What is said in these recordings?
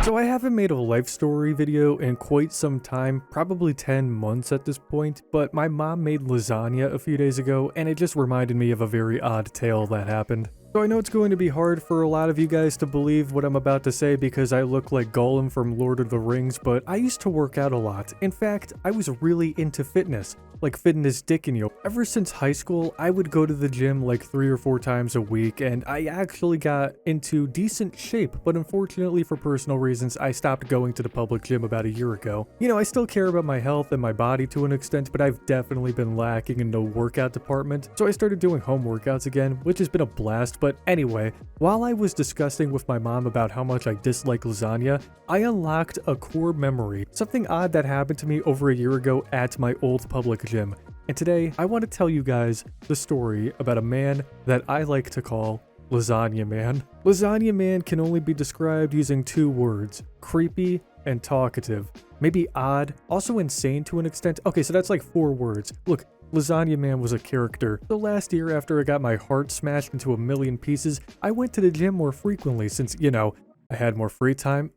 So I haven't made a life story video in quite some time, probably 10 months at this point, but my mom made lasagna a few days ago and it just reminded me of a very odd tale that happened. So I know it's going to be hard for a lot of you guys to believe what I'm about to say because I look like Gollum from Lord of the Rings, but I used to work out a lot. In fact, I was really into fitness, like fitness dicking you. Ever since high school, I would go to the gym like 3 or 4 times a week, and I actually got into decent shape, but unfortunately for personal reasons, I stopped going to the public gym about a year ago. You know, I still care about my health and my body to an extent, but I've definitely been lacking in the workout department, so I started doing home workouts again, which has been a blast. But anyway, while I was discussing with my mom about how much I dislike lasagna, I unlocked a core memory, something odd that happened to me over a year ago at my old public gym. And today, I want to tell you guys the story about a man that I like to call Lasagna Man. Lasagna Man can only be described using 2 words, creepy and talkative. Maybe odd, also insane to an extent. Okay, so that's like 4 words. Look, Lasagna Man was a character. So last year, after I got my heart smashed into a million pieces, I went to the gym more frequently since, you know, I had more free time.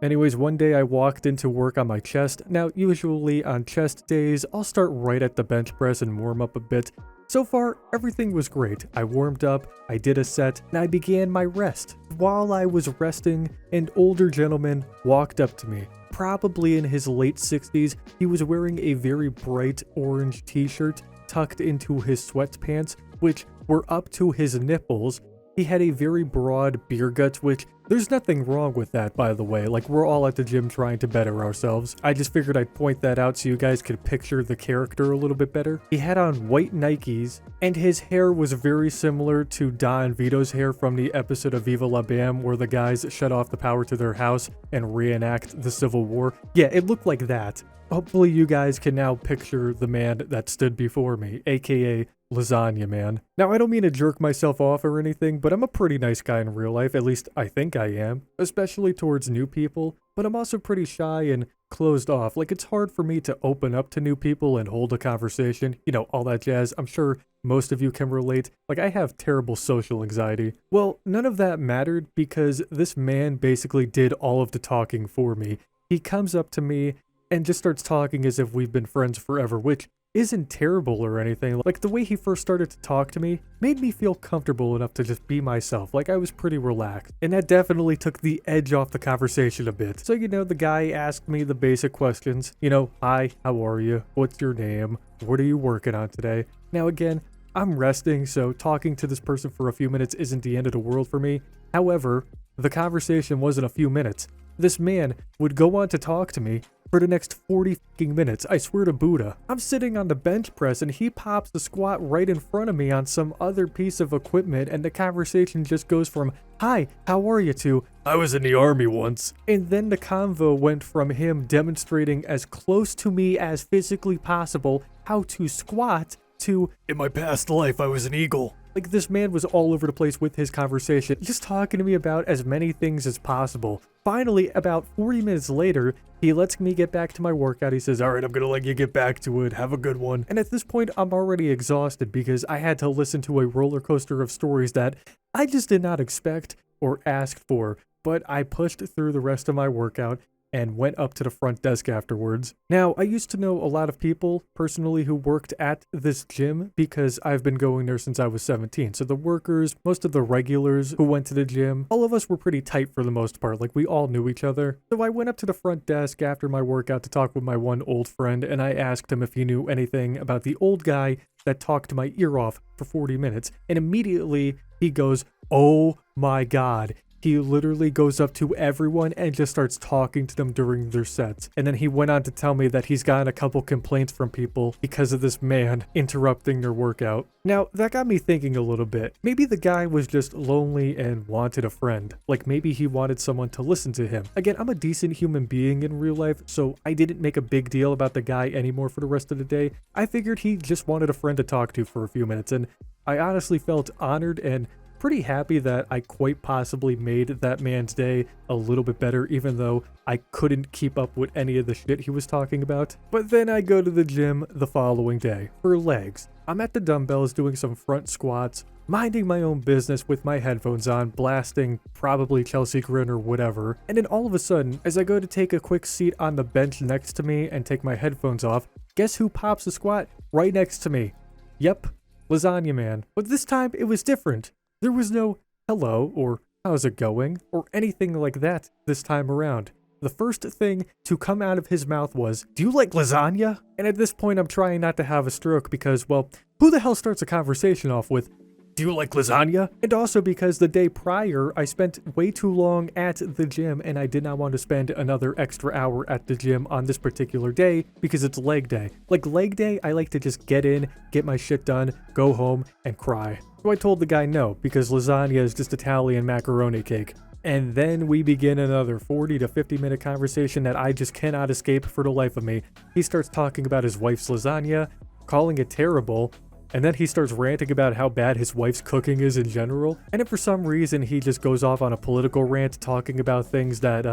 Anyways, one day I walked in to work on my chest. Now, usually on chest days, I'll start right at the bench press and warm up a bit. So far, everything was great. I warmed up, I did a set, and I began my rest. While I was resting, an older gentleman walked up to me. Probably in his late 60s, he was wearing a very bright orange t-shirt tucked into his sweatpants, which were up to his nipples. He had a very broad beer gut, which there's nothing wrong with that, by the way. Like, we're all at the gym trying to better ourselves. I just figured I'd point that out so you guys could picture the character a little bit better. He had on white Nikes, and his hair was very similar to Don Vito's hair from the episode of Viva La Bam where the guys shut off the power to their house and reenact the Civil War. Yeah, it looked like that. Hopefully you guys can now picture the man that stood before me, aka Lasagna Man. Now, I don't mean to jerk myself off or anything, but I'm a pretty nice guy in real life, at least I think I am, especially towards new people, but I'm also pretty shy and closed off. Like, it's hard for me to open up to new people and hold a conversation, you know, all that jazz. I'm sure most of you can relate. Like, I have terrible social anxiety. Well, none of that mattered because this man basically did all of the talking for me. He comes up to me and just starts talking as if we've been friends forever, which isn't terrible or anything. Like, the way he first started to talk to me made me feel comfortable enough to just be myself. Like, I was pretty relaxed, and that definitely took the edge off the conversation a bit. So, you know, the guy asked me the basic questions. You know, hi, how are you? What's your name? What are you working on today? Now, again, I'm resting, so talking to this person for a few minutes isn't the end of the world for me. However, the conversation wasn't a few minutes. This man would go on to talk to me for the next 40 fucking minutes, I swear to Buddha. I'm sitting on the bench press and he pops the squat right in front of me on some other piece of equipment, and the conversation just goes from, hi, how are you, to, I was in the army once. And then the convo went from him demonstrating as close to me as physically possible how to squat to, in my past life I was an eagle. Like, this man was all over the place with his conversation, just talking to me about as many things as possible. Finally, about 40 minutes later, he lets me get back to my workout. He says, all right, I'm gonna let you get back to it. Have a good one. And at this point, I'm already exhausted because I had to listen to a roller coaster of stories that I just did not expect or ask for. But I pushed through the rest of my workout and went up to the front desk afterwards. Now, I used to know a lot of people personally who worked at this gym because I've been going there since I was 17. So the workers, most of the regulars who went to the gym, all of us were pretty tight for the most part. Like, we all knew each other. So I went up to the front desk after my workout to talk with my one old friend, and I asked him if he knew anything about the old guy that talked my ear off for 40 minutes. And immediately he goes, oh my God. He literally goes up to everyone and just starts talking to them during their sets. And then he went on to tell me that he's gotten a couple complaints from people because of this man interrupting their workout. Now, that got me thinking a little bit. Maybe the guy was just lonely and wanted a friend. Like, maybe he wanted someone to listen to him. Again, I'm a decent human being in real life, so I didn't make a big deal about the guy anymore for the rest of the day. I figured he just wanted a friend to talk to for a few minutes, and I honestly felt honored and pretty happy that I quite possibly made that man's day a little bit better, even though I couldn't keep up with any of the shit he was talking about. But then I go to the gym the following day for legs. I'm at the dumbbells doing some front squats, minding my own business with my headphones on, blasting probably Chelsea Grin or whatever, and then all of a sudden, as I go to take a quick seat on the bench next to me and take my headphones off, guess who pops a squat right next to me? Yep, Lasagna Man. But this time it was different. There was no hello or how's it going or anything like that this time around. The first thing to come out of his mouth was, "Do you like lasagna?" And at this point I'm trying not to have a stroke because, well, who the hell starts a conversation off with, "Do you like lasagna?" And also because the day prior, I spent way too long at the gym and I did not want to spend another extra hour at the gym on this particular day because it's leg day. Like leg day, I like to just get in, get my shit done, go home, and cry. So I told the guy no, because lasagna is just Italian macaroni cake. And then we begin another 40 to 50 minute conversation that I just cannot escape for the life of me. He starts talking about his wife's lasagna, calling it terrible, and then he starts ranting about how bad his wife's cooking is in general. And if for some reason he just goes off on a political rant talking about things that,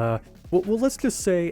well, let's just say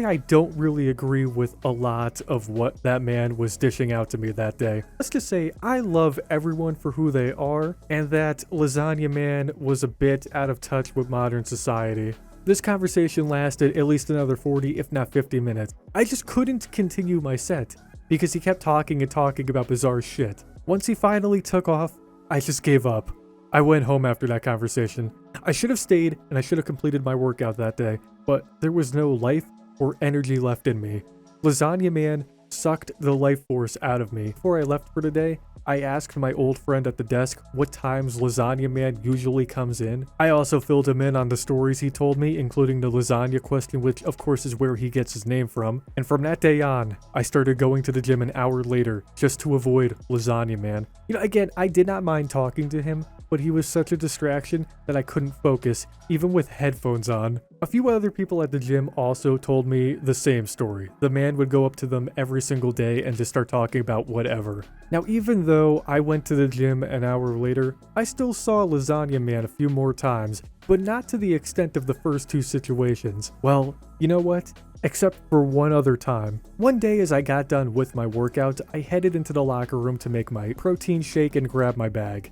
I don't really agree with a lot of what that man was dishing out to me that day. Let's just say I love everyone for who they are, and that Lasagna Man was a bit out of touch with modern society. This conversation lasted at least another 40, if not 50 minutes. I just couldn't continue my set because he kept talking and talking about bizarre shit. Once he finally took off, I just gave up. I went home after that conversation. I should have stayed and I should have completed my workout that day, but there was no life or energy left in me. Lasagna Man sucked the life force out of me. Before I left for the day, I asked my old friend at the desk what times Lasagna Man usually comes in. I also filled him in on the stories he told me, including the lasagna question, which of course is where he gets his name from. And from that day on, I started going to the gym an hour later just to avoid Lasagna Man. You know, again, I did not mind talking to him, but he was such a distraction that I couldn't focus, even with headphones on. A few other people at the gym also told me the same story. The man would go up to them every single day and just start talking about whatever. Now, even though I went to the gym an hour later, I still saw Lasagna Man a few more times, but not to the extent of the first two situations. Well, you know what? Except for one other time. One day as I got done with my workout, I headed into the locker room to make my protein shake and grab my bag.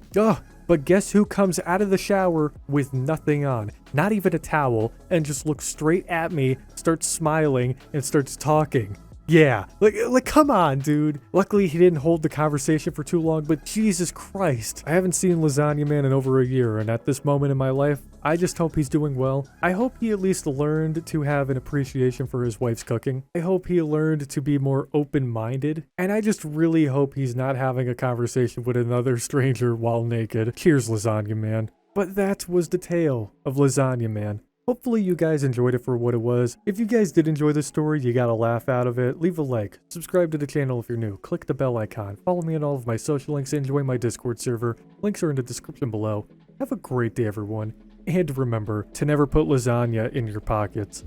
But guess who comes out of the shower with nothing on, not even a towel, and just looks straight at me, starts smiling, and starts talking. Yeah, like come on, dude. Luckily, he didn't hold the conversation for too long, but Jesus Christ. I haven't seen Lasagna Man in over a year, and at this moment in my life, I just hope he's doing well. I hope he at least learned to have an appreciation for his wife's cooking. I hope he learned to be more open-minded, and I just really hope he's not having a conversation with another stranger while naked. Cheers, Lasagna Man. But that was the tale of Lasagna Man. Hopefully you guys enjoyed it for what it was. If you guys did enjoy this story, you got a laugh out of it, leave a like, subscribe to the channel if you're new, click the bell icon, follow me on all of my social links, and join my Discord server. Links are in the description below. Have a great day, everyone, and remember to never put lasagna in your pockets.